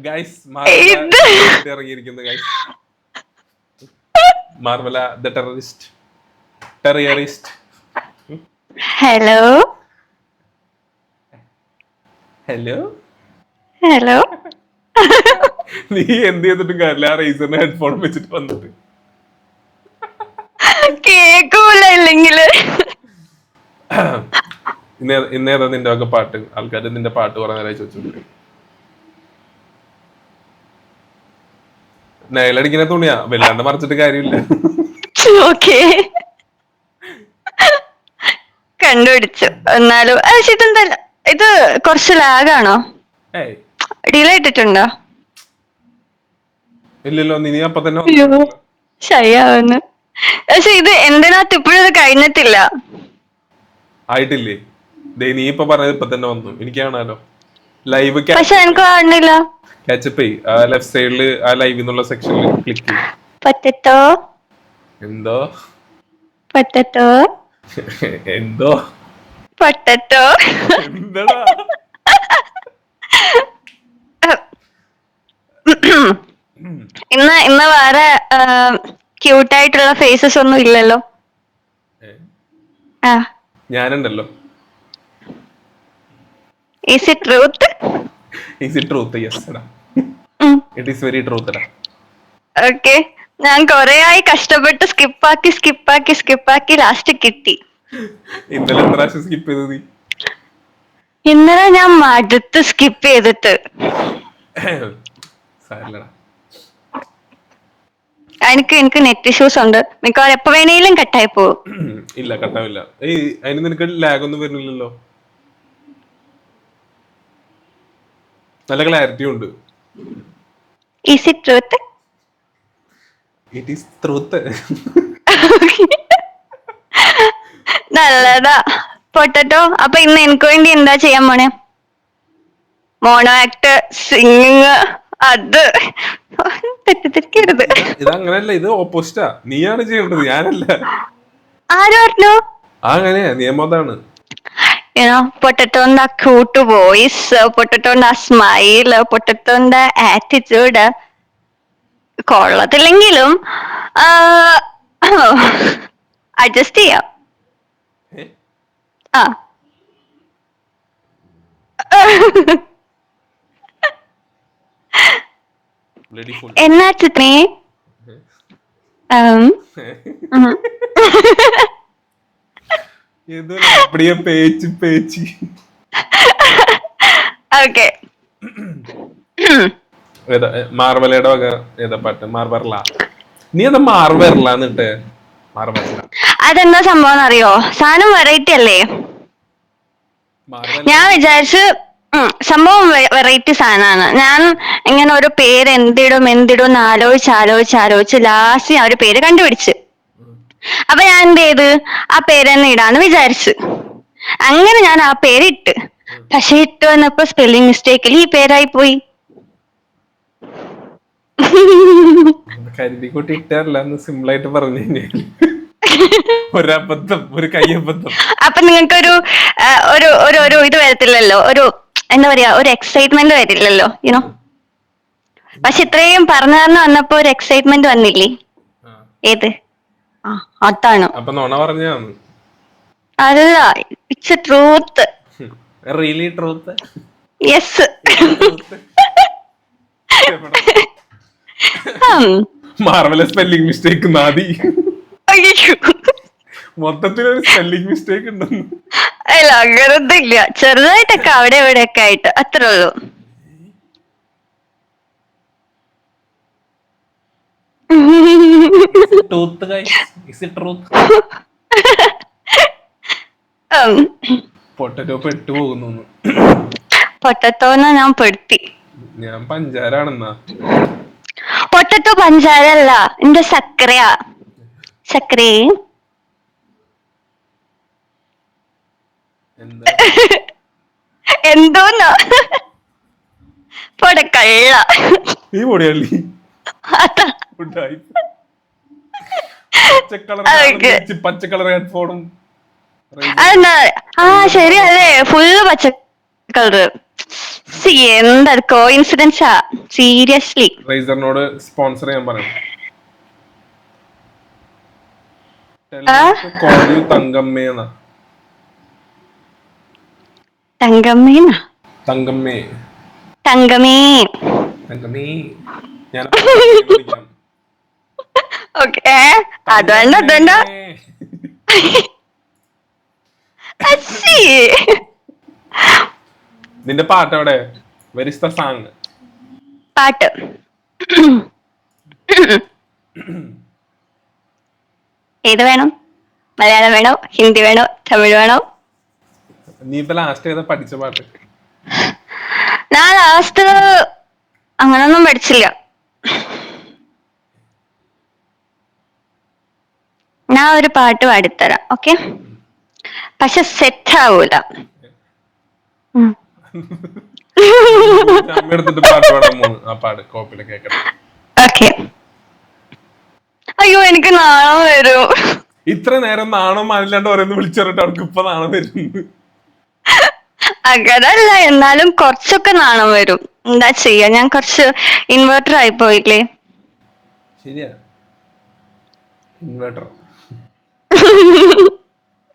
Guys മാർവല ഇറങ്ങിയിരിക്കുന്നു guys. മാർവല the terrorist. Hello hello hello. നീ എന്ത് ചെയ്തിട്ടും കാര്യമില്ല. ആ റീസറിന് ഹെഡ്ഫോൺ വെച്ചിട്ട് വന്നിട്ട് കേക്കൂല ഇല്ലെങ്കില്. ഇന്നേതാ നിന്റെ ഒക്കെ പാട്ട്? ആൾക്കാർ നിന്റെ പാട്ട് കുറെ നേരമായി ചോദിച്ചോണ്ട്. നയലടിക്കുന്ന തുണിയാ, വല്ലാണ്ട് മറിച്ചിട്ട് കാര്യമില്ല. ഓക്കെ, കണ്ടുപിടിച്ചു. എന്നാലും ഇതെന്താ, ഇത് കുറച്ച് ലാഗാണോ? ഏയ് ഡിലേ ഇട്ടിട്ടുണ്ടോ? ഇല്ലല്ലോ, നീ അപ്പൊ തന്നെ അയ്യോ, വന്നിട്ടുണ്ടല്ലോ. ശരിയാവുന്നു. പക്ഷെ ഇത് എന്തിനകത്ത് ഇപ്പോഴും ഇത് കഴിഞ്ഞിട്ടില്ല. ആയിട്ടില്ലേ? നീ ഇപ്പൊ പറഞ്ഞത് ഇപ്പൊ തന്നെ വന്നു. എനിക്ക് കാണാലോ ലൈവ്. പക്ഷെ എനിക്ക് കാണുന്നില്ല. കാച്ചപ്പ് ആ ലെഫ്റ്റ് സൈഡില് ആ ലൈവ് എന്നുള്ള സെക്ഷനിൽ ക്ലിക്ക് ചെയ്യും. പറ്റത്തോ എന്തോ പറ്റത്തോ എന്തോ പറ്റത്തോ. എന്താടാ? ഇന്ന് വേറെ ക്യൂട്ടായിട്ടുള്ള ഫേസസ് ഒന്നും ഇല്ലല്ലോ. ആ, ഞാനുണ്ടല്ലോ. Is it truth? Is it truth? Yes എടാ, ഇറ്റ് ഈസ് വെരി ട്രൂത്ത് എടാ. ഓക്കെ, ഞാൻ കൊറേ ആയി കഷ്ടപ്പെട്ട് സ്കിപ്പാക്കി ലാസ്റ്റ് കിട്ടി. ഇന്നലെ എത്ര പ്രാവശ്യം സ്കിപ്പ് ചെയ്തത് നീ? ഇന്നലെ ഞാൻ മടുത്ത് സ്കിപ്പ് ചെയ്തിട്ട്. സാരില്ലടാ. എനിക്ക് നെറ്റ് ഇഷ്യൂസ് ഉണ്ട്, മിക്കവാറും എപ്പോ വേണേലും കട്ടായി പോകും. ഇല്ല, കട്ടാവില്ല. ഏയ്, അതിന് നിനക്ക് ലാഗ് ഒന്നും വരുന്നില്ലല്ലോ, നല്ല ക്ലാരിറ്റി ഉണ്ട്. Is it truth? It is truth. നല്ലതാ. പൊട്ടറ്റോ, അപ്പൊ ഇന്ന് എനിക്ക് വേണ്ടി എന്താ ചെയ്യാൻ പോണേ? മോണോ ആക്ട്, സിംഗിങ്, അത് തെറ്റിദ്ധരിക്കരുത്. ഇതങ്ങനല്ല, ഇത് ഓപ്പോസിറ്റാ. നീയാണ് ചെയ്യേണ്ടത്, ഞാനല്ല. ആര് പറഞ്ഞു? അങ്ങനെയാ, നിയമം അതാണ്. പൊട്ടറ്റോന്റെ ആ ക്യൂട്ട് വോയിസ്, പൊട്ടറ്റോന്റെ ആ സ്മൈല്, പൊട്ടറ്റോന്റെ ആറ്റിറ്റ്യൂഡ് കൊള്ളത്തില്ലെങ്കിലും അഡ്ജസ്റ്റ് ചെയ്യാം. ആ, എന്നാ ചിത്രേ? പേച്ച്. ഓക്കെ, മാർവലയുടെ വക ഏതാ പാട്ട്? മാർവെർല. നീ എന്താ മാർവെർലാന്നിട്ട്? മാർവെർല അതെന്താ സംഭവം അറിയോ? സാധനം വെറൈറ്റി അല്ലേ? ഞാൻ വിചാരിച്ചു സംഭവം വെറൈറ്റി സാധനമാണ്. ഞാൻ ഇങ്ങനെ ഒരു പേര് എന്തിടും എന്ന് ആലോചിച്ച് ലാസ്റ്റ് ഞാൻ ഒരു പേര് കണ്ടുപിടിച്ചു. അപ്പൊ ഞാൻ എന്ത് ചെയ്ത്, ആ പേര് തന്നെ ഇടാന്ന് വിചാരിച്ചു. അങ്ങനെ ഞാൻ ആ പേര് ഇട്ട്. പക്ഷെ ഇട്ട് വന്നപ്പോ സ്പെല്ലിംഗ് മിസ്റ്റേക്കിൽ ഈ പേരായി പോയി. കരുതിക്കൂട്ടി ഇട്ടല്ല, സിമ്പിൾ ആയിട്ട് പറഞ്ഞു കഴിഞ്ഞാൽ ഒരബദ്ധം, ഒരു കയ്യബദ്ധം. അപ്പൊ നിങ്ങൾക്കൊരു ഒരു ഇത് വരത്തില്ലല്ലോ, ഒരു എന്താ പറയാ, ഒരു എക്സൈറ്റ്മെന്റ് വരില്ലല്ലോ, യുനോ. പക്ഷെ ഇത്രയും പറഞ്ഞു വന്നപ്പോ ഒരു എക്സൈറ്റ്മെന്റ് വന്നില്ലേ? ഏത്? ആ, അതാണ്. അപ്പൊ നോണ പറഞ്ഞാണ്? അല്ല, it's a truth. Really truth? Yes. മാർവല സ്പെല്ലിംഗ് മിസ്റ്റേക്ക് നാദി. മൊത്തത്തിലൊരു സ്പെല്ലിംഗ് മിസ്റ്റേക്ക് ഉണ്ടെന്ന്. അല്ല, അങ്ങനൊന്നും ഇല്ല, ചെറുതായിട്ടൊക്കെ അവിടെ ഇവിടെയൊക്കെ ആയിട്ട്, അത്രേ ഉള്ളൂ. പൊട്ടറ്റോ പെട്ടു പോകുന്നു. പൊട്ടത്തോന്ന് ഞാൻ പെടുത്തി. ഞാൻ പഞ്ചാരാണെന്നാ. പൊട്ടറ്റോ പഞ്ചാരല്ല, എന്റെ സക്കരയാ. സക്കരേ എന്തോന്നാ പൊടക്കള്ള. ഈ പൊടിയള്ളി പച്ചക്കളർ ഹെഡ്ഫോണും. അതെന്താ? ആ, ശരിയല്ലേ, ഫുള്ള് പച്ച കളറ്. എന്താ കോഇൻസിഡൻസാ സീരിയസ്ലി. റൈസറിനോട് സ്പോൺസർ ചെയ്യാൻ പറയണം. കോൾ യു തങ്കമ്മേന്നാ. തങ്കമ്മേന്നാ? തങ്കമ്മേ. തങ്കമേ. തങ്കമ്മേ. ഞാൻ വിളിക്കാം. ഓക്കെ അതുകൊണ്ട് അതുകൊണ്ടോ നിന്റെ പാട്ട് എവിടെ? Where is the song? പാട്ട് ഏത് വേണം? മലയാളം വേണോ, ഹിന്ദി വേണോ, തമിഴ് വേണോ? നീ ഇപ്പൊ ലാസ്റ്റ് ഏതാ പഠിച്ച പാട്ട്? ഞാൻ ലാസ്റ്റ് അങ്ങനൊന്നും പഠിച്ചില്ല. ഞാൻ ഒരു പാട്ട് പാടിത്തരാം, ഓക്കെ? പക്ഷെ സെറ്റ് ആവൂല. എടുത്തിട്ട് പാട്ട് പാടാൻ പോകുന്നു. ആ പാട് കോപ്പില് കേക്കട്ടെ. ഓക്കെ. അയ്യോ എനിക്ക് നാണം വരും. ഇത്ര നേരം നാണം മാനില്ലാണ്ട് ഓരോന്ന് വിളിച്ചു പറഞ്ഞിട്ട് അവർക്ക് ഇപ്പൊ നാണം വരുന്നു. അങ്ങനല്ല, എന്നാലും കുറച്ചൊക്കെ നാണം വരും. എന്താ ചെയ്യാ, ഞാൻ കുറച്ച് ഇൻവേർട്ടർ ആയി പോയില്ലേ. ശരിയാ, ഇൻവേർട്ടർ.